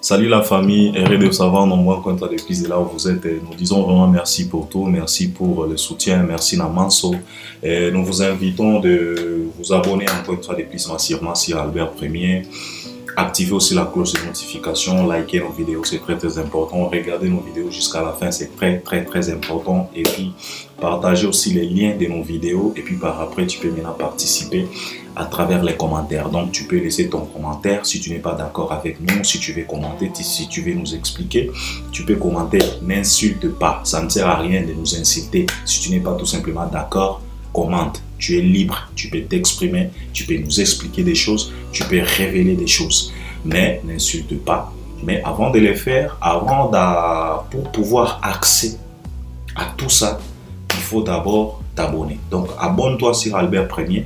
Salut la famille, heureux de savoir nombreux compte depuis de là où vous êtes. Nous disons vraiment merci pour tout, merci pour le soutien, merci Namanso. Et nous vous invitons de vous abonner encore une fois de plus massivement sur Albert Premier. Activez aussi la cloche de notification, likez nos vidéos, c'est très important. Regardez nos vidéos jusqu'à la fin, c'est très important. Et puis partagez aussi les liens de nos vidéos. Et puis par après, tu peux maintenant participer à travers les commentaires. Donc tu peux laisser ton commentaire si tu n'es pas d'accord avec nous, si tu veux commenter, si tu veux nous expliquer, tu peux commenter. N'insulte pas, ça ne sert à rien de nous insulter. Si tu n'es pas tout simplement d'accord, commente. Tu es libre, tu peux t'exprimer, tu peux nous expliquer des choses, tu peux révéler des choses. Mais n'insulte pas. Mais avant de les faire, pour pouvoir accéder à tout ça, il faut d'abord t'abonner. Donc abonne-toi sur Albert Premier.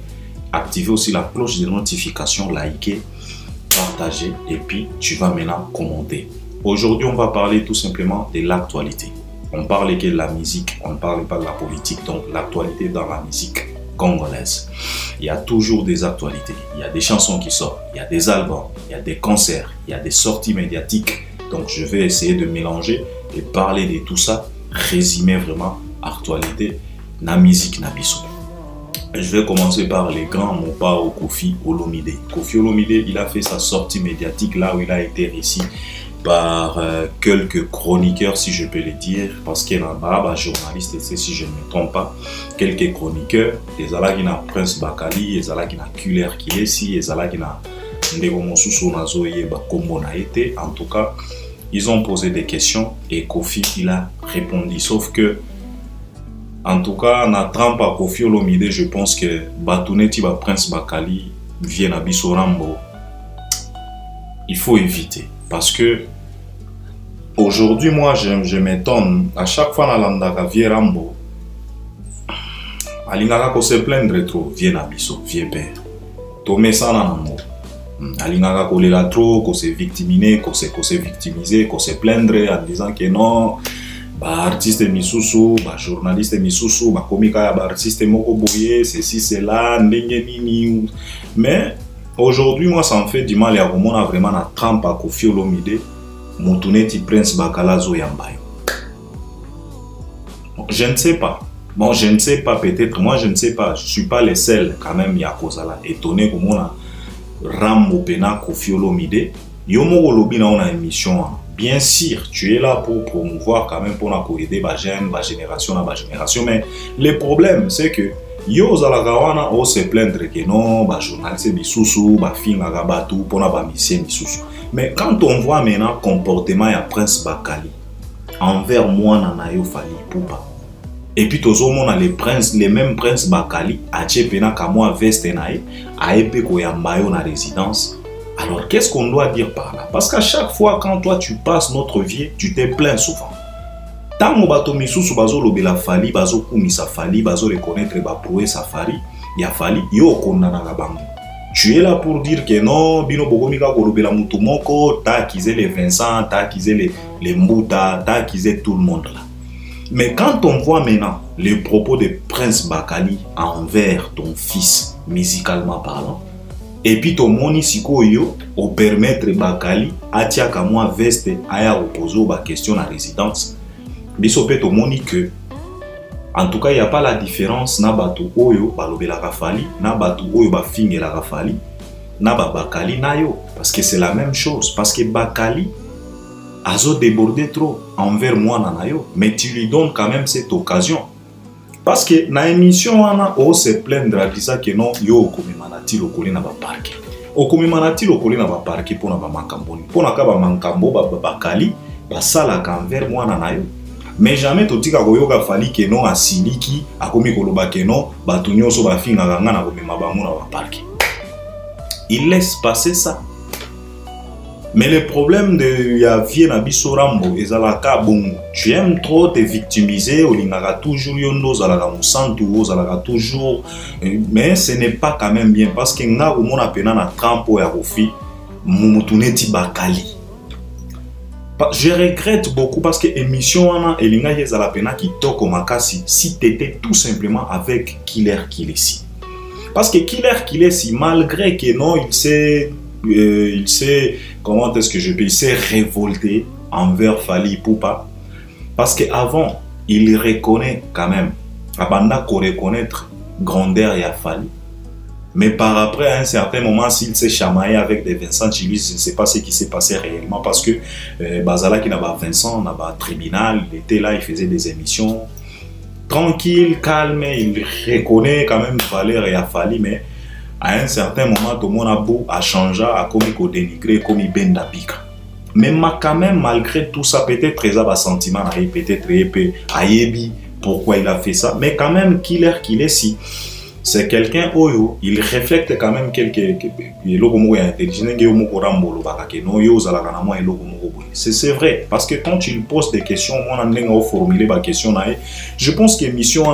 Activez aussi la cloche de notification, liker, partager et puis tu vas maintenant commenter. Aujourd'hui, on va parler tout simplement de l'actualité. On parle que de la musique, on ne parle pas de la politique. Donc l'actualité dans la musique congolaise. Il y a toujours des actualités. Il y a des chansons qui sortent, il y a des albums, il y a des concerts, il y a des sorties médiatiques. Donc je vais essayer de mélanger et parler de tout ça, résumer vraiment l'actualité, la musique, la biso. Je vais commencer par les grands mots par Koffi Olomide. Koffi Olomide, il a fait sa sortie médiatique là où il a été réussi par quelques chroniqueurs, si je peux le dire, parce qu'il y a un journaliste, si je ne me trompe pas, quelques chroniqueurs, les Alagina Prince Bakali, les Alagina Kuler Kiesi, les Alagina Ndegomosusu Nazoye Bakomona été. En tout cas, ils ont posé des questions et Koffi, il a répondu. Sauf que, en tout cas, na trempe à Koffi Olomide, je pense que Batuneti Prince Bakali vient à Bissorambo. Il faut éviter. Parce que aujourd'hui, moi, je m'étonne. À chaque fois, dans l'andaka, vieux Rambo, Alingaka ko se plaindre trop, vieux Nabiso, vieux père. Tomé ça dans le mot. Alingaka ko lela trop, ko se victimiser, ko se plaindre en disant que non, bah artiste misusu, bah journaliste misusu, bah komika bah artiste moko boye, ceci, cela, ndenge nini. Mais aujourd'hui, moi, ça me fait du mal. Il y a vraiment la trempe à Koffi Olomide, Moutouneti Prince Bakalazo Yambayo. Je ne sais pas. Bon, je ne sais pas, peut-être. Moi, je ne sais pas. Je ne suis pas le seul, quand même, il y a cause là. Étonné que moi, Rambo Pena Koffi Olomide. Yomo Olobina, on a une émission. Bien sûr, tu es là pour promouvoir, quand même, pour aider ma génération, Mais le problème, c'est que yo zalagawana o se plaindre que non, bah journaliste bisusu, bah finga gabatu, pona ba missie bisusu. Mais quand on voit maintenant comportement ya Prince Bakali envers moi nanayo Fally Ipupa. Et puis tozo mona les mêmes Prince Bakali a pena ka moi veste nae a epé ko yambayo na résidence. Alors qu'est-ce qu'on doit dire par là? Parce qu'à chaque fois quand toi tu passes notre vie, tu te plains souvent. Tango bato misusu bazo lobela Fally, bazo kumisa Fally, bazo reconnaître ba prouesse Fally, ya Fally yo kondana na bango. Tu es là pour dire que non, bino bogomika ko lobela mutu moko, ta akisé les Vincent, ta akisé les Mbouta, ta akisé tout le monde là. Mais quand on voit maintenant les propos de Prince Bakali envers ton fils, musicalement parlant, et puis ton moni siko yo au permettre Bakali atia ka moi veste aya opposer ba question à résidence. Bisopé to moni que en tout cas il n'y a pas la différence na batu oyo balobela Fally na batu oyo ba fingela Fally na Bakali na yo, parce que c'est la même chose, parce que Bakali azo débordé trop envers moi na yo, mais tu lui donnes quand même cette occasion, parce que na émission wana o se plaindre à dire ça que non yo komemanati lokoli na ba parquet okomemanati lokoli na ba parquet pona ba mankambo pona ka ba mankambo ba Bakali ba sala envers moi na yo. Mais jamais totika koyoka Fally que non asiliki akomi koloba que non batu nyonso ba finga ngana na komema bango na ba parquet. Il laisse passer ça. Mais le problème de ya vie na biso Rambo ezalaka bongo. Tu aimes trop te victimiser, olingaka toujours yondo zalaka musantu, zalaka toujours, mais ce n'est pas quand même bien parce que nga omona pena na trampo ya Koffi Moutouneti Bakali. Je regrette beaucoup parce que l'émission Elinga Yezalapena qui toko makasi si t'étais tout simplement avec Killer Kilesi. Parce que Killer Kilesi, malgré que non, il s'est il s'est, comment est-ce que je peux, il s'est révolté envers Fally Ipupa parce qu'avant, il reconnaît quand même, avant qu'on reconnaître grandeur et Fally. Mais par après, à un certain moment, s'il s'est chamaillé avec des Vincent Chiluis, je ne sais pas ce qui s'est passé réellement parce que Bazala qui n'a pas Vincent, n'a pas tribunal, il était là, il faisait des émissions tranquille, calme, il reconnaît quand même Valère et Fally, mais à un certain moment, tout le monde a beau à changer, à comme il dénigré, comme il benda pique. Mais quand même, malgré tout ça, peut-être il a un sentiment, peut-être il pourquoi il a fait ça, mais quand même, qu'il est si. C'est quelqu'un où il reflète quand même c'est vrai parce que quand tu lui poses des questions je pense que mission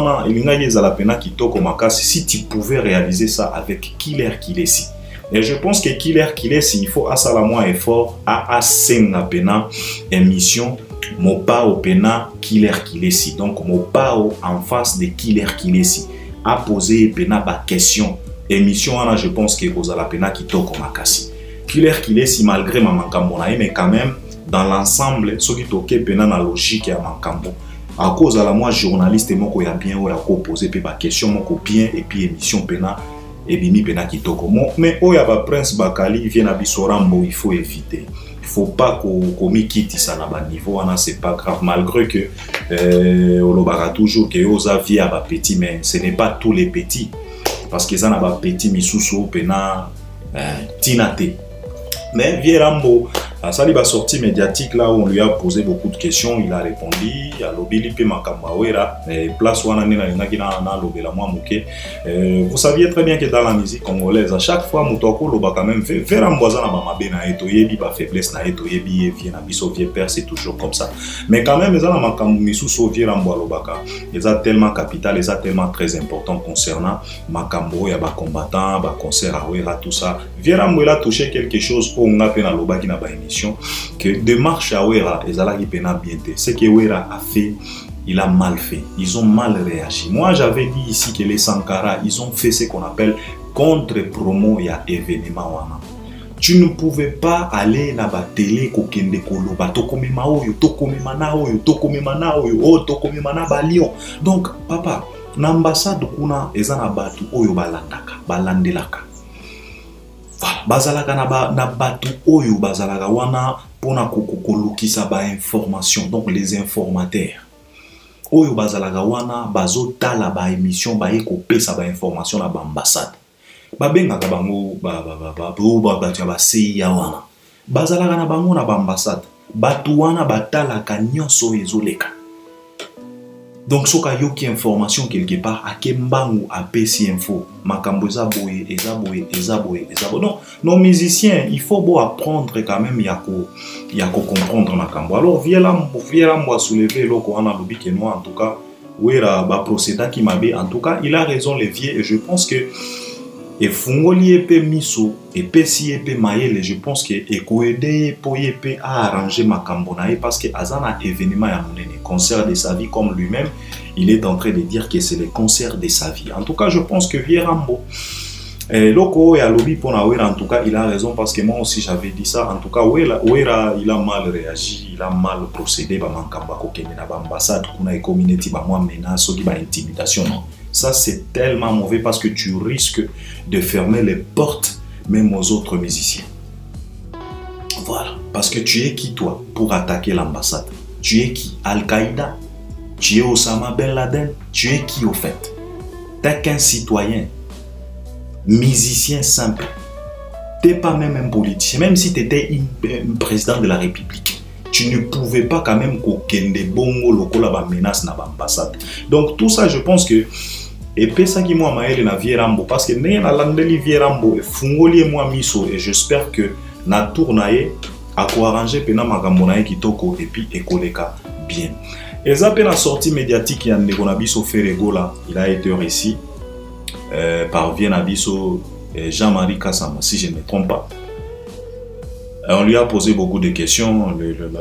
si tu pouvais réaliser ça avec Killer Kilesi. Et je pense que Killer Kilesi, il faut à ça moins effort à senga pena émission mon pas au pena Killer Kilesi, donc mon pas en face de Killer Kilesi a posé pena ba question émission je pense que cause la pena qui toko makasi Killer Kilesi malgré ma mankambo mais quand même dans l'ensemble ce qui toke pena na logique ya mankambo à cause la moi journaliste moko ya bien ou ya ko poser pe ba question moko bien et puis émission pena et bimi pena qui toko mais o ya ba Prince Bakali vient à bisorambo il faut éviter. Il ne faut pas qu'on quitte ça à niveau, c'est pas grave, malgré que on le toujours que aux avis à petit, mais ce n'est pas tous les petits, parce que ça n'a pas petit, mais sous pena tinate. Mais Vierambo, ça lui a sorti médiatique là où on lui a posé beaucoup de questions, il a répondu, il a lobby pe makambawera, place où on a vous saviez très bien que dans la musique congolaise, à chaque fois Moutoko loba quand même Vierambo za na ba mabena eto yebi ba faiblesse na eto yebi vie na biso vie père, c'est toujours comme ça. Mais quand même ça na makambu misusu Vierambo lobaka, ils a tellement capital, ils a tellement très important concernant makambo ya ba combattant, ba concert à Wera tout ça. Vierambo il a touché quelque chose on a pena loba qui na ba émission que de marche à Wera et Zala qui pena bien. Ce que Wera a fait, il a mal fait. Ils ont mal réagi. Moi, j'avais dit ici que les Sankara, ils ont fait ce qu'on appelle contre-promo et événement. Tu ne pouvais pas aller dans la télé kokende koloba tokomema oyo tokomema na oyo tokomema na oyo o tokomema na balion. Donc papa, l'ambassade kuna ezana batu oyo balandaka, balandelaka. Bazalaka na batu oyo bazalaka wana pona kokolukisa ba information, donc les informateurs. Oyo bazalaka wana bazotala ba émission ba ekopesa ba information na ba ambassade. Babengaka bango ba CIA wana. Bazalaka na bango na ba ambassade. Batu wana batalaka nyonso ezoleka. Donc, si vous avez une information quelque part, à Kembangu, à PC Info, Makambo Ezaboye, Ezaboye. Non, nos musiciens, il faut apprendre quand même, il y a comprendre Makambo. Alors, Vierambo soulever le Coran à l'obi en tout cas, oui, la procédure qui m'a dit, en tout cas, il a raison, les vieux, et je pense que et fungoli epe miso et pesi epe maele, je pense que ekoede pour epe à arranger makambo na parce que azana événement ya monene concert de sa vie comme lui-même il est en train de dire que c'est le concert de sa vie. En tout cas je pense que Vierambo loko et alobi pour na Wera en tout cas il a raison parce que moi aussi j'avais dit ça. En tout cas Wera il a mal réagi, il a mal procédé ba mankamba ko kenya na ba ambassade kuna e community ba moi menace qui ba intimidation non. Ça, c'est tellement mauvais parce que tu risques de fermer les portes même aux autres musiciens. Voilà. Parce que tu es qui, toi, pour attaquer l'ambassade? Tu es qui? Al-Qaïda? Tu es Osama Ben Laden? Tu es qui, au fait? T'es qu'un citoyen, musicien simple. T'es pas même un politicien. Même si tu étais un président de la République, tu ne pouvais pas quand même kokende bongo loko la menace na ambassade. Donc tout ça, je pense que et puis ça qui moi maël na Vierambo parce que né na landeli Vierambo et fungoli moi miso et j'espère que na tournaye à quoi arranger pena makambo na kitoko et puis ekoleka bien. Et ça pena sortie médiatique ya ndeko na biso Ferregola, il a été réussi par Vienabiso Jean-Marie Kassama si je ne me trompe pas. On lui a posé beaucoup de questions,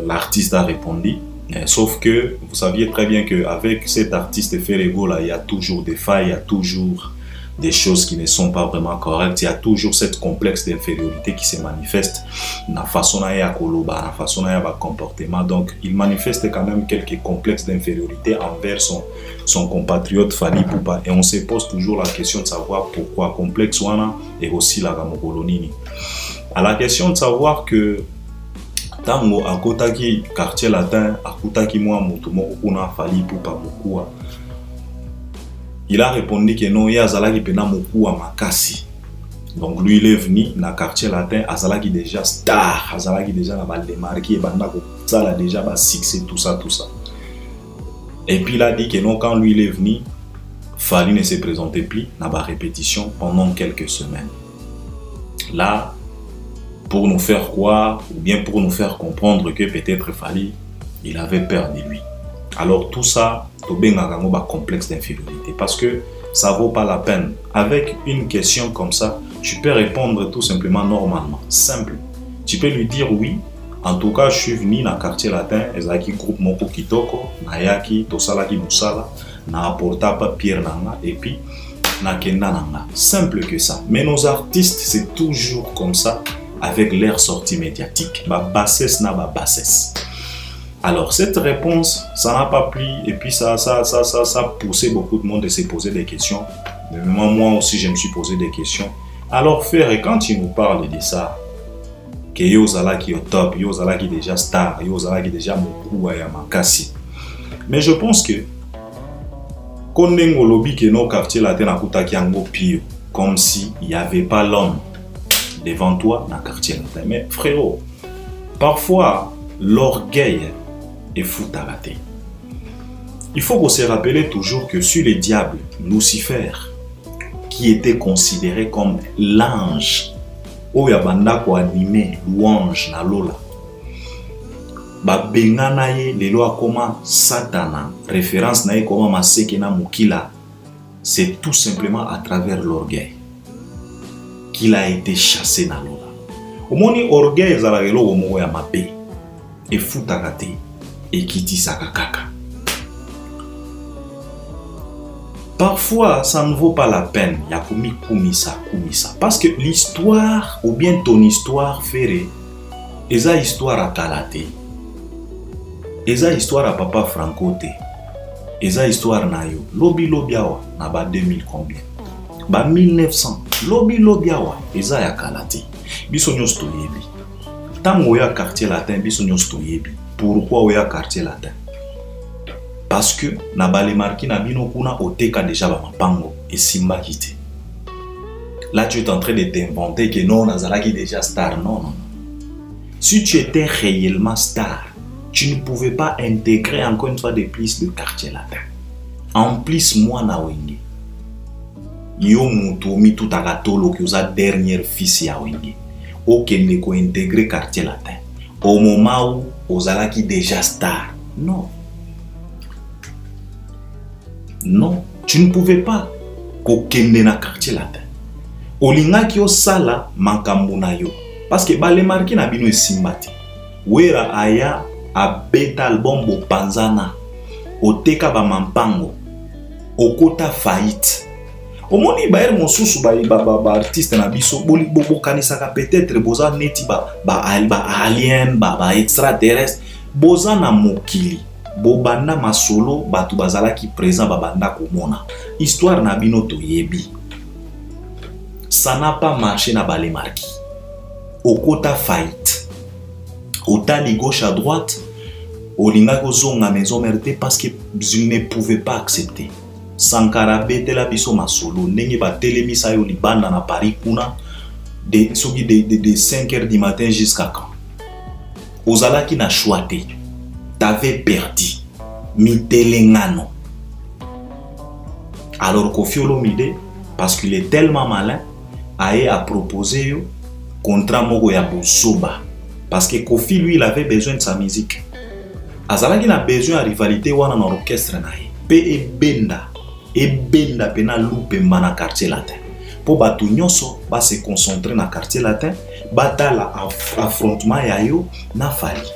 l'artiste a répondu. Sauf que vous saviez très bien qu'avec cet artiste Ferregola, il y a toujours des failles, il y a toujours des choses qui ne sont pas vraiment correctes. Il y a toujours cette complexe d'infériorité qui se manifeste dans la façon dont il y a la façon dont il y a comportement. Donc, il manifeste quand même quelques complexes d'infériorité envers son compatriote Fally Ipupa. Et on se pose toujours la question de savoir pourquoi complexe wana et aussi la Ramokolonini. À la question de savoir que tango akotaki quartier latin, akotaki moi mutumo kuna Fally Ipupa beaucoup. Il a répondu que non, il y a Azalaki pena moku à Makassi. Donc lui il est venu dans le quartier latin, Azalaki déjà star, Azalaki déjà na balle démarqué, et bandako ça là déjà ba succès tout ça. Et puis il a dit que non, quand lui il est venu, Fally ne se présentait plus dans la répétition pendant quelques semaines. Là, pour nous faire croire ou bien pour nous faire comprendre que peut-être Fally il avait peur de lui. Alors tout ça, un complexe d'infériorité parce que ça vaut pas la peine. Avec une question comme ça, tu peux répondre tout simplement normalement, simple. Tu peux lui dire oui, en tout cas je suis venu dans le quartier latin, ezaki groupe moko kitoko, nayaki tosalaki musala, na apporta papier nanga et puis na kenda nanga. Simple que ça. Mais nos artistes c'est toujours comme ça avec leur sortie médiatique. Ba bassesse na ba bassesse. Alors, cette réponse, ça n'a pas plu et puis ça a poussé beaucoup de monde à se poser des questions. Mais moi aussi, je me suis posé des questions. Alors, Ferré, quand il nous parle de ça, que Yozala qui est au top, Yozala qui est déjà star, Yozala qui est déjà Moku Ayamakasi. Mais je pense que, quand on a lobby que nos quartiers latins à pire, comme s'il n'y avait pas l'homme devant toi dans le quartier latin. Mais frérot, parfois, l'orgueil et fou à rater. Il faut qu'on se rappelle toujours que sur les diables, Lucifer, qui était considéré comme l'ange, où yabanda ko animé louange na lola, ba bengana ye lelo akoma Satana, référence na ye koma maseke na mukila, c'est tout simplement à travers l'orgueil qu'il a été chassé na lola. Au moni orgueil zalagelo omo ya mabe et fou à rater. Et qui dit ça kaka. Parfois, ça ne vaut pas la peine. Il y a kumisa. Parce que l'histoire, ou bien ton histoire, Ferré, et ça histoire à Kalate, et ça histoire à Papa Francote, et ça histoire na yo, lobi awa, na ba 2000 combien? Ba 1900, lobi awa, et ça ya Kalate. Bisonyo stoyebi. Tango ya quartier latin, bisonyo stoyebi. Pourquoi il y a quartier latin? Parce que na bale marqué na bino kuna oteka déjà ba mapango et simba kité. Là tu es en train de t'inventer que non nazalaki déjà star. Non. Si tu étais réellement star, tu ne pouvais pas intégrer encore une fois de plus le quartier latin. En plus moi na wenge. Yo mutomi tout agatolo que osa dernier fils ya wenge. Okende ko intégrer quartier latin. Au moment où Ozalaki déjà star. Non, tu ne pouvais pas kokende na quartier latin. Olinga ki osala makambo yo. Parce que ba le marqué na bino esimbati. Wera aya a beta album bo panzana. Oteka ba mampango. Okota faillite. Omoni ba er mosusu ba artiste na biso boli bobo kanisaka peut-être boza neti ba alien ba extraterrestre boza na mokili bobanda masolo batu bazala ki présent babanda komona histoire na bino toyebi ça n'a pas marché na bale marki okota fight otali gauche à droite olinga kozonga maison mérité parce que je ne pouvais pas accepter. Sankara betela biso masolo ndenge ba telemisa yo libanda na Paris kuna de 5h du matin jusqu'à quand ozalaki na choité t'avais perdu mitelengano. Alors Koffi Olomide parce qu'il est tellement malin a proposé yo contrat moko ya bosoba parce que Koffi lui il avait besoin de sa musique. Azalaki na besoin de rivalité wana na orchestre na ye pe ebenda pena loupe mana quartier latin. Pour batu nyonso ba se concentrer na quartier latin, batala affrontement ya yo na Fally.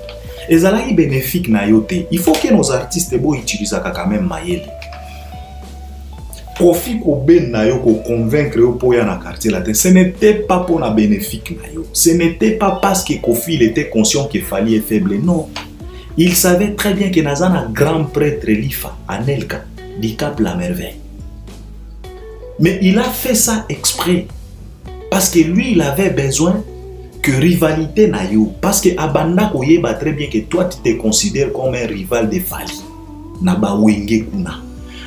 Ezalaki bénéfique na yo te. Il faut que nos artistes bo utilisent quand même mayele. Kofi Koben na yo ko convaincre yo pour ya na quartier latin, ce n'était pas pour la bénéfique na yo. Ce n'était pas parce que Kofi il était conscient que Fally est faible, non. Il savait très bien que Nazana grand prêtre Lifa Anelka du Cap la Merveille. Mais il a fait ça exprès parce que lui il avait besoin que rivalité na yo, parce que Abanda koyeba très bien que toi tu te considères comme un rival de Fally na ba wenge kuna.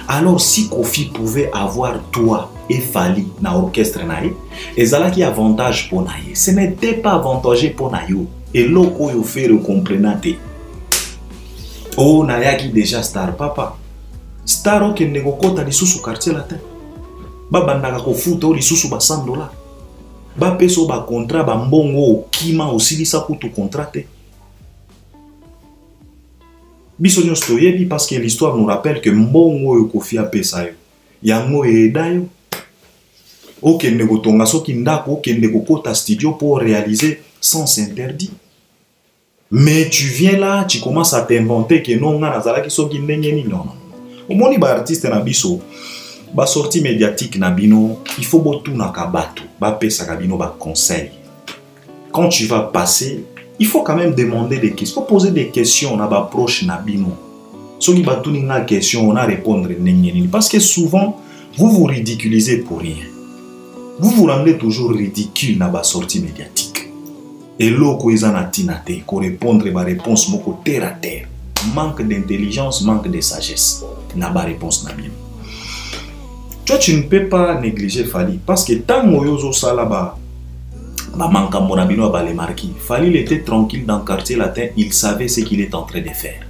Alors si Kofi pouvait avoir toi et Fally na orchestre na ye, ezalaki avantage pour na ye. Ce n'était pas avantageux pour na yo. Et loko yo faire comprenate. Oh na yaki déjà star papa. Star o kende kokota lisusu quartier latin. Ba bandaka ko futa o lisusu ba $100. Ba peso ba contrat ba mbongo kima osilisa kutu contraté. Bisognos toyebi parce que l'histoire nous rappelle que mbongo yo Kofi a pesa yo. Yango eda yo. Okende ko tonga soki ndako okende kokota studio pour réaliser sans interdit. Mais tu viens là, tu commences à t'inventer que non, nazalaki soki ndenge ni non. Omoni ba artiste na biso, ba sortie médiatique na bino, il faut botu na kabato, ba pesa ka bino ba conseil. Quand tu vas passer, il faut quand même demander des questions, il faut poser des questions na ba proche na bino. Soki ba tuni na question, on a répondre ndenge ni parce que souvent vous vous ridiculisez pour rien. Vous vous rendez toujours ridicule na ba sortie médiatique. Et loko ezana tinate ko répondre ba réponse moko terre à terre. Manque d'intelligence, manque de sagesse. Na ba réponse na bien. Toi tu ne peux pas négliger Fally parce que tant moyozo sala ba manka mona bino ba les marquis. Fally il était tranquille dans le quartier latin, il savait ce qu'il est en train de faire.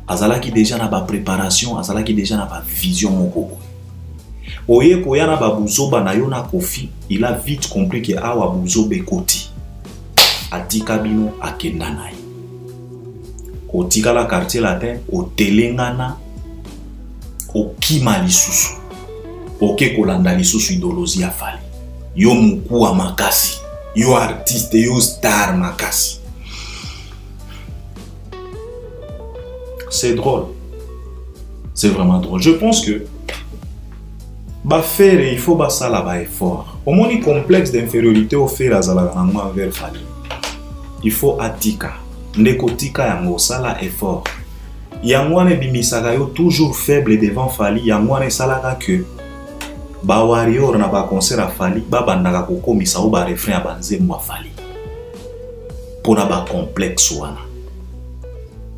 Azalaki déjà na ba préparation, azalaki déjà na ba vision moko. Oye koyana ba buzoba na yo na Kofi, il a vite compris que awa buzobe koti. Atika bino akenda na ye. Otika la quartier latin, otelengana, okima lisusu. Oke kolanda lisusu idolozi ya Fally. Yo mukuwa makasi, yo artiste, yo star makasi. C'est drôle. C'est vraiment drôle. Je pense que ba faire il faut ba sala ba effort. Au moins complexe d'infériorité au faire azala ngwa vers Fally. Il faut atika. Ndeko tika yango sala effort. Yangwane bimisaka yo toujours faible devant Fally, yangwane salaka que ba warrior na ba concert à Fally, ba bandaka kokomisa o ba refrain ba nzembo Fally. Pona ba complexe wana.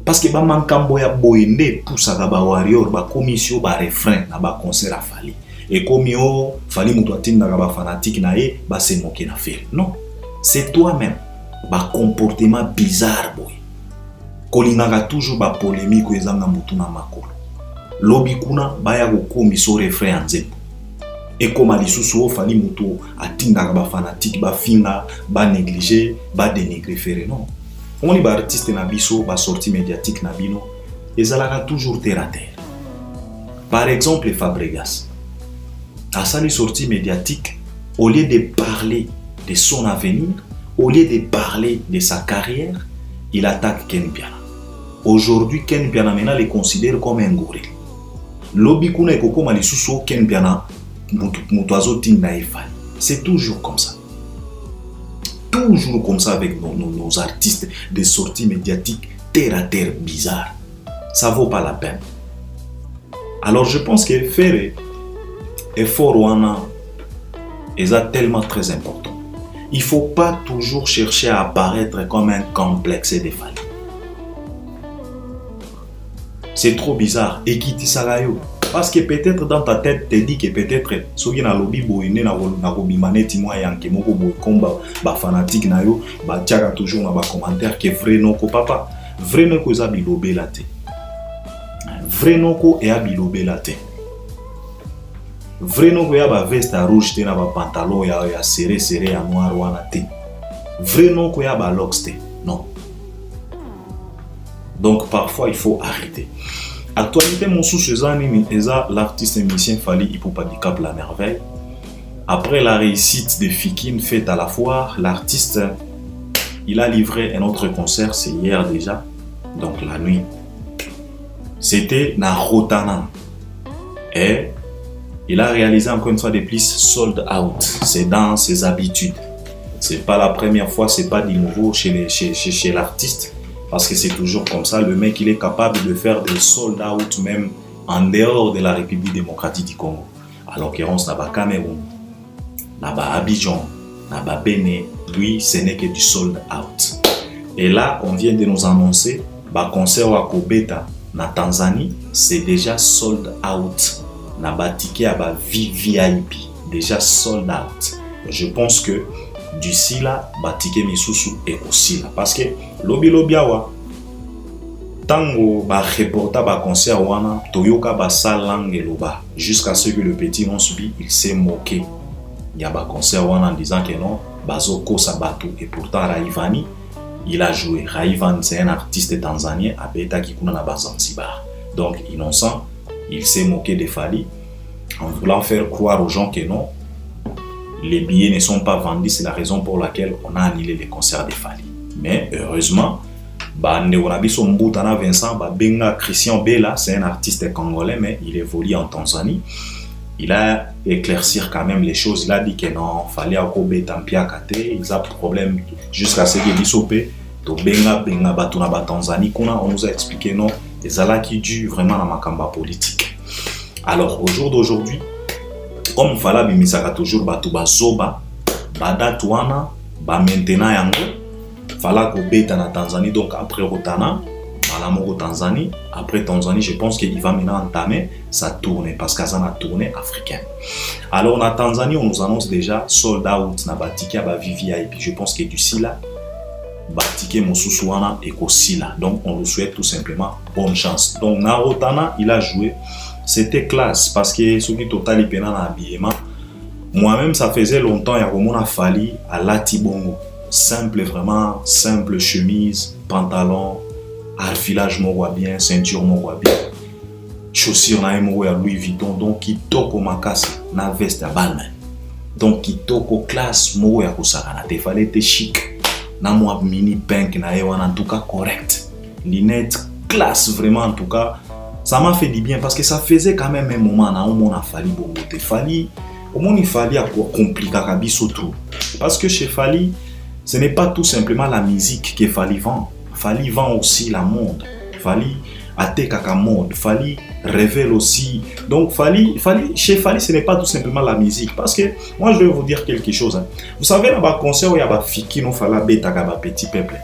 Parce que ba mankambo ya boyende poussaka ba warrior ba commission ba refrain na ba concert à Fally. Et comme yo Fally muto atindaka ba fanatique na ye ba se moquer na faire. Non, c'est toi-même. Ba comportement bizarre boy. Kolingaka toujours ba polémique ezanga mutu na makolo. Lobi kuna baya kokomisa refrain nzembo. Et comme à l'issue, Fally muto atindaka ba fanatique, ba finga, ba négliger, ba dénigrer faire non. On est ba artiste na biso, ba sortie médiatique na bino, ezalaka toujours terre à terre. Par exemple, Fabregas. À sa sortie médiatique, au lieu de parler de son avenir, au lieu de parler de sa carrière, il attaque Ken Piana. Aujourd'hui, Ken Piana maintenant le considère comme un gorille. Lobi kuna ekoko malisusu Ken Piana mutoazo tinda Fally. C'est toujours comme ça. Toujours comme ça avec nos artistes de sorties médiatiques terre à terre bizarre. Ça vaut pas la peine. Alors je pense que faire effort wana est tellement très important. Il ne faut pas toujours chercher à apparaître comme un complexe de Fally. C'est trop bizarre. Et qui dit ça là yo? Parce que peut-être dans ta tête, te dit que peut-être si tu as lobby boyné na robimane timoa yanke moko boy komba ba fanatique na yo ba tiaka toujours na ba commentaire que vrai noko papa vrai noko za bilobe la te. Vrai noko e a bilobe la te. Vrai noko ya ba veste rouge te na ba pantalon ya serré ya noir wana te. Vrai noko ya ba locks te. Non. Donc parfois il faut arrêter. Actualité mon sous-chezani eza l'artiste et musicien Fally Ipupa du Cap la Merveille. Après la réussite de Fikine faite à la foire, l'artiste il a livré un autre concert, c'est hier déjà, donc la nuit. C'était na Rotana. Et Il a réalisé encore une fois de plus sold out. C'est dans ses habitudes. C'est pas la première fois, c'est pas du nouveau chez l'artiste. Parce que c'est toujours comme ça. Le mec, il est capable de faire des sold out même en dehors de la République démocratique du Congo. À l'occurrence, là-bas Cameroun, là-bas Abidjan, là-bas Bénin. Lui, ce n'est que du sold out. Et là, on vient de nous annoncer, le concert à Kobeta, na Tanzanie, c'est déjà sold out. Na ticket à VIP, déjà sold out. Je pense que d'ici là, ticket misusu est aussi là. Parce que lobi awa, tango ba reporta ba concert wana, toyoka ba salange loba, jusqu'à ce que le petit non subi, il s'est moqué. Il y a ba concert wana en disant que non, bazoko sabatu, et pourtant Raivani, il a joué. Raivan, c'est un artiste tanzanien à Beta Kikuna na Zanzibar. Donc, innocent, il s'est moqué de Fally en voulant faire croire aux gens que non, les billets ne sont pas vendus. C'est la raison pour laquelle on a annulé les concerts de Fally. Mais heureusement, Vincent Benga Christian Bella, c'est un artiste congolais, mais il évolue en Tanzanie. Il a éclairci quand même les choses. Il a dit que non, Fally Akobe Tampia Kate, ils ont problème jusqu'à ce que Bissopé, Benga Batuna Tanzanie, on nous a expliqué non. Et ça qui dure vraiment dans ma camba politique. Alors, au jour d'aujourd'hui, comme Fala bimisaka toujours batu bazoba, badatouana, maintenant yango, Fala ko beta na Tanzanie, donc après Rotana, Malamoko Tanzanie, après Tanzanie, je pense qu'il va maintenant entamer sa tournée, parce qu'il y a une tournée africaine. Alors, en Tanzanie, on nous annonce déjà sold out na batiki à VIP. Je pense que d'ici là, Batike Mosusuana et Kosila. Donc on lui souhaite tout simplement bonne chance. Donc Narotana, il a joué. C'était classe parce que ce qui total il pena habillement. Moi-même, ça faisait longtemps il y a comme on a fallu à Latibongo. Simple, vraiment simple chemise, pantalon, arfilage moi bien, ceinture moi bien. Chaussures na moi à Louis Vuitton. Donc qui toko makasi na veste à Balmain. Donc qui toko classe moi à Kosakana. Te fallait te chic. Na moi mini pink na ewan en tout cas correct, lunettes classe vraiment en tout cas, ça m'a fait du bien parce que ça faisait quand même un moment na on a fallu beaucoup te Fally au moins il fallait compliquer kabiso trop parce que chez Fally ce n'est pas tout simplement la musique que Fally vend. Fally vend aussi la mode. Fally atte kaka mode. Fally révèle aussi. Donc chez Fally ce n'est pas tout simplement la musique parce que moi je vais vous dire quelque chose. Vous savez là bas concert où il y a ba fiki no fala beta ka ba petit peuple.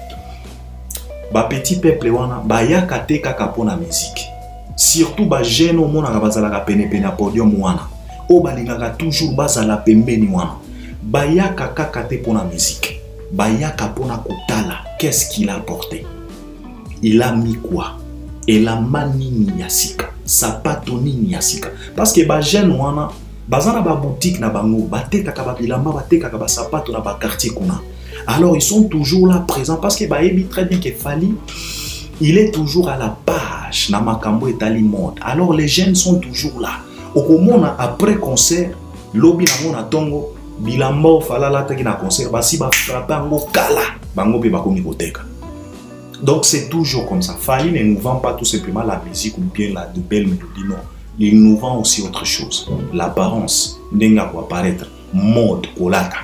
Ba petit peuple wana ba ya kate kaka pona musique. Surtout ba jeune au monde bazala ka pene pene podium wana. O balingaka toujours bazala pembeni wana. Ba ya kaka kate pona musique. Ba ya ka pona kotala. Qu'est-ce qu'il a apporté? Il a mis quoi? Et la manini yasika. Sapato nini yasika parce que ba jeune wana bazana ba boutique na bango bateka ka ba bilamba bateka ka ba sapato na ba quartier kuna. Alors ils sont toujours là présents parce que ba ebi très bien que Fally il est toujours à la page na makambo etali mode. Alors les jeunes sont toujours là. Okomona après concert lobi na mona tongo bilamba fala la teki na concert basi ba frapper ngo kala bango pe ba komi koteka. Donc c'est toujours comme ça. Fally ne nous vend pas tout simplement la musique ou bien de belles mélodies, non. Il nous vend aussi autre chose. L'apparence, n'enga quoi paraître, mode, kolaka.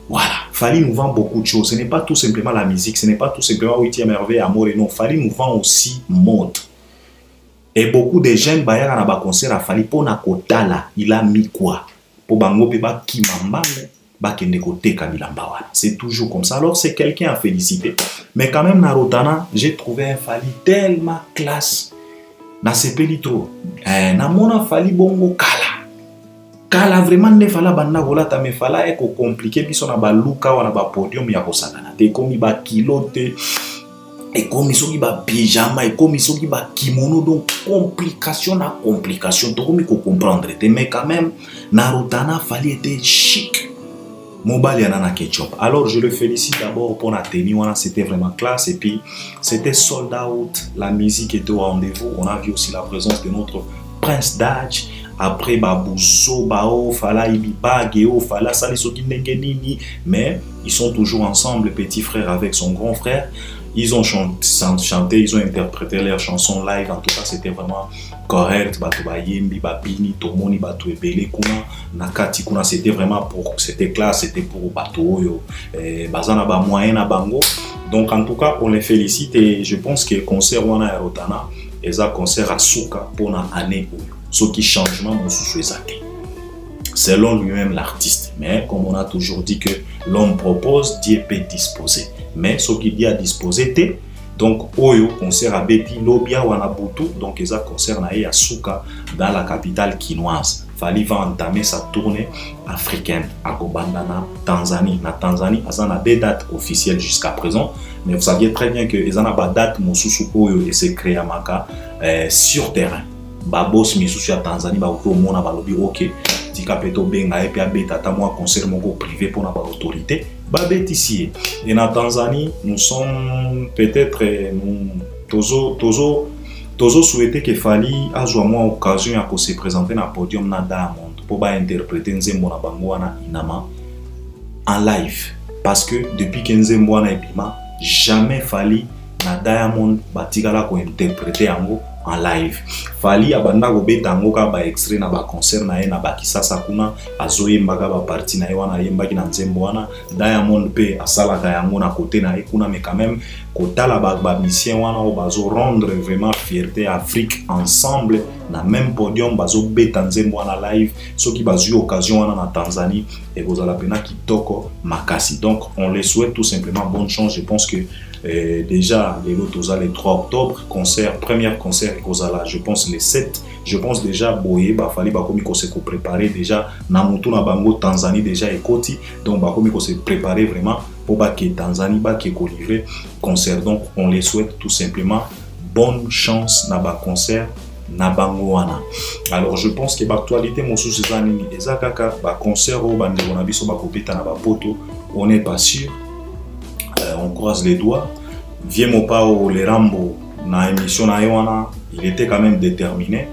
Voilà. Fally nous vend beaucoup de choses. Ce n'est pas tout simplement la musique, ce n'est pas tout simplement 8e merveille, amour et non. Fally nous vend aussi mode. Et beaucoup de jeunes bayaka na ba concert à Fally pour na kotala, il a mis quoi? Pour bango pe ba kimambale. C'est toujours comme ça. Alors c'est quelqu'un à féliciter. Mais quand même, Narotana, j'ai trouvé un Fally tellement classe. Na sepeli trop. Na mona Fally bongo kala. Kala vraiment ne fala banda volata me fala eko compliqué biso na ba luka wana ba podium ya kosakana. Te komi ba kilote. Et comme ils ba pyjama, et comme ils ba kimono, donc complication na complication. To komi ko comprendre. Mais quand même, Narotana Fally était chic. Mobile Yanana Ketchup. Alors je le félicite d'abord pour la tenue, c'était vraiment classe et puis c'était sold out, la musique était au rendez-vous. On a vu aussi la présence de notre prince d'Adj. Après Babouzo, Bao, Fala Ibiba, Geo, Fala Salisoki Nengenini, mais ils sont toujours ensemble, petit frère avec son grand frère. ils ont chanté, ils ont interprété leurs chansons live. En tout cas, c'était vraiment correct. Bato bayembi, babini, tomoni, bato ebele kuna, nakati kuna, c'était vraiment pour, c'était classe, c'était pour bato yo, bazana ba moyen na bango. Donc en tout cas, on les félicite et je pense que concert wana erotana, eza concert à souka pour na année ou ce qui changement mon sous-choisate. Selon lui-même l'artiste. Mais comme on a toujours dit que l'homme propose, Dieu peut disposer. Mais ce qui dit à disposer, t'es. Donc, Oyo, concert à Betty, Lobia, Wanabutu, donc ils ont concert à Souka dans la capitale quinoise. Fali va entamer sa tournée africaine à Kobandana, Tanzanie. Na Tanzanie, ils ont des dates officielles jusqu'à présent. Mais vous saviez très bien que ils ont des dates, Mosusu Oyo, et c'est créé à Maka sur terrain. Babos, Misusu à Tanzanie, au monde à Balobi, ok. Tika peto benga et puis abeta ta moi concert mongo privé pour la autorité babet ici et en Tanzanie nous sommes peut-être nous tozo souhaité que Fally a joué moi occasion à se présenter dans podium na Diamond pour ba interpréter Nzembo na bango wana inama en live parce que depuis que Nzembo na epima jamais Fally na Diamond batikala ko interpréter yango en live. Fally abanda ko betango ka ba extrait na ba concert na ye na ba kisasa kuna azoyemba ba partie na ye wana yembaki na Nzembo wana Diamond pe asala ka yango na côté na ye kuna mais quand même kotala ba mission wana o bazo rendre vraiment fierté Afrique ensemble na même podium bazo beta Nzembo wana live ceux qui bazo occasion wana na Tanzanie et bozala pena kitoko makasi. Donc on les souhaite tout simplement bonne chance. Je pense que déjà les lotos le 3 octobre concert premier concert Kozala je pense les 7 je pense déjà boye ba Fally ba komi ko se préparer déjà na mutu na bango Tanzanie déjà ekoti donc ba komi ko se préparer vraiment pour ba que Tanzanie ba ki ko livrer concert. Donc on les souhaite tout simplement bonne chance na ba concert na bango wana. Alors je pense que l'actualité mon sous nini ezakaka ba concert au bande na biso ba kopeta na ba poto on n'est pas sûr. On croise les doigts. Viens mon pas au les Rambo na émission na wana, il était quand même déterminé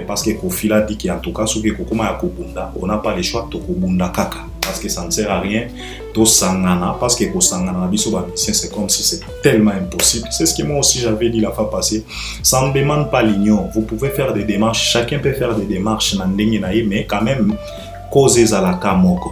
parce que Kofi a dit qu'en tout cas ce que kokoma ya kobunda, on n'a pas le choix de kobunda kaka parce que ça ne sert à rien to sangana parce que ko sangana na biso ba mission c'est comme si c'était tellement impossible. C'est ce que moi aussi j'avais dit la fois passée. Ça ne demande pas l'union. Vous pouvez faire des démarches, chacun peut faire des démarches na ndenge na ye mais quand même cause ezalaka moko.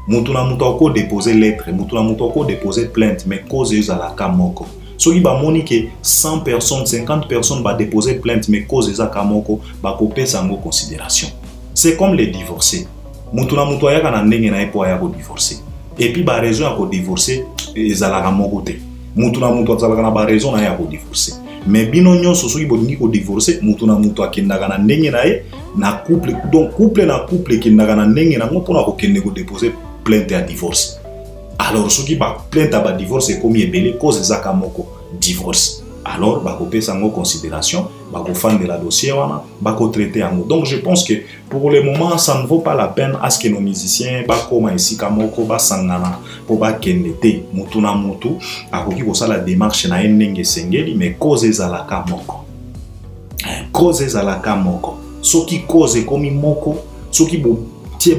Mutuna mutoko déposer lettre, mutuna mutoko déposer plainte, mais cause ezalaka moko. Soki ba moni que 100 personnes, 50 personnes va déposer plainte, mais cause ezalaka moko, ba kopé sango considération. C'est comme les divorcés. Mutuna muto ya kana ndenge na epo ya ko divorcer. Et puis ba raison ya ko divorcer ezalaka moko te. Mutuna muto azalaka na ba raison na ya ko divorcer. Mais bino nyonso soki bolingi ko divorcer, mutuna muto akendaka na ndenge na ye na couple. Donc couple na couple kendaka na ndenge na ngo pona ko kende ko déposer plainte à divorce. Alors, ceux qui ba plainte à divorce c'est comme ebele cause ezaka moko divorce. Alors, ba ko pesa ngo considération, ba ko fan de la dossier wana, ba ko traiter yango. Donc je pense que pour le moment ça ne vaut pas la peine à ce que nos musiciens ba koma ici kamoko ba sangana pour ba kendete mutu na mutu akoki ko sala démarche na ndenge sengeli mais cause ezalaka moko. Cause ezalaka moko. Ceux qui cause comme moko, ceux qui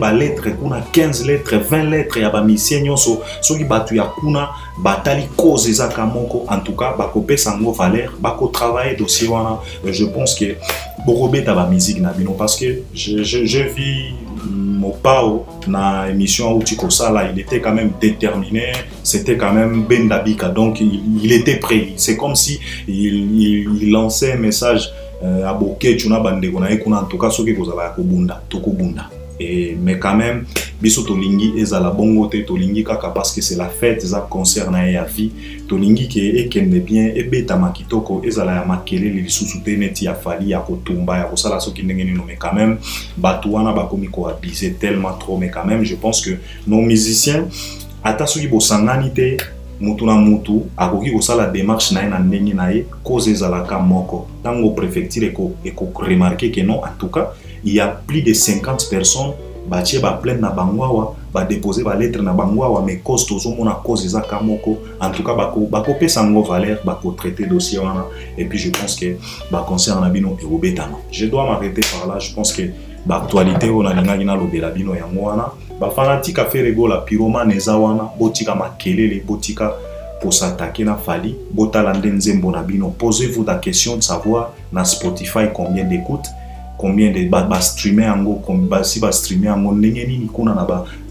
ba lettre kuna 15 lettres 20 lettres ya ba mission nyonso soki batu ya kuna batali cause ezaka moko en tout cas ba kopé sango valeur ba ko travailler dossier wana. Je pense que bokobeta ba musique na bino parce que je vis Mopao na émission où Tiko Sala il était quand même déterminé, c'était quand même Bendabika donc il était prêt. C'est comme si il lançait un message à Boké tuna bandeko na ekuna en tout cas soki kozala kobunda tokobunda. Et, mais quand même, biso tolingi ezala bongo te tolingi kaka parce que c'est la fête ça concerne ya vie tolingi ke ekende bien ebeta makitoko ezala ya makelele lisusu te neti ya Fally ya kotumba ya kosala soki ndenge nino mais quand même batu wana bakomi ko abuser tellement trop mais quand même je pense que nos musiciens ata soki bosangani te mutu na mutu akoki kosala démarche na ye na ndenge na ye cause ezalaka moko tango préfecture eko remarquer que non en tout cas il y a plus de 50 personnes batie ba plainte na bangwawa ba déposer ba lettre na bangwawa mais cause tozomona cause ezaka moko en tout cas bako pesa ngo valeur bako traiter dossier wana et puis je pense que ba concerne na bino et obetana. Je dois m'arrêter par là. Je pense que ba actualité on a linga na lobela bino yango wana ba fanatique a fait rigola pyromane eza wana botika makelele botika s'attaquer na Fally, botalande nzembo na bino. Posez-vous la question de savoir na Spotify combien d'écoutes, combien de streamer ango, si streamer ango ndenge nini kuna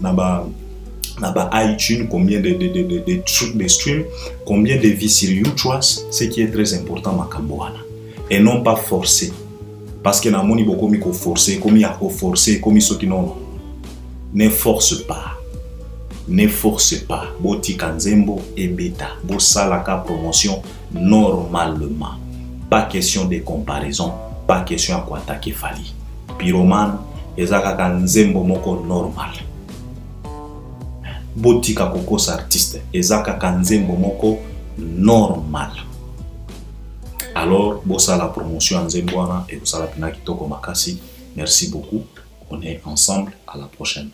na ba iTunes, combien de trucs de stream, combien de vues sur YouTube, ce qui est très important makambo wana. Et non pas forcer. Parce que na moni boko mi ko forcer, comme ya ko forcer, comme soki non. Ne force pas. Ne force pas. Boti kanzembo et beta. Bo salaka promotion normalement. Pas question de comparaison. Pas question à quoi attaquer Fally. Pyromane, ezaka kanzembo moko normal. Boti kakokos artiste. Ezaka kanzembo moko normal. Alors, bo sala promotion nzembo wana et bo sala pina kitoko makasi. Merci beaucoup. On est ensemble. À la prochaine.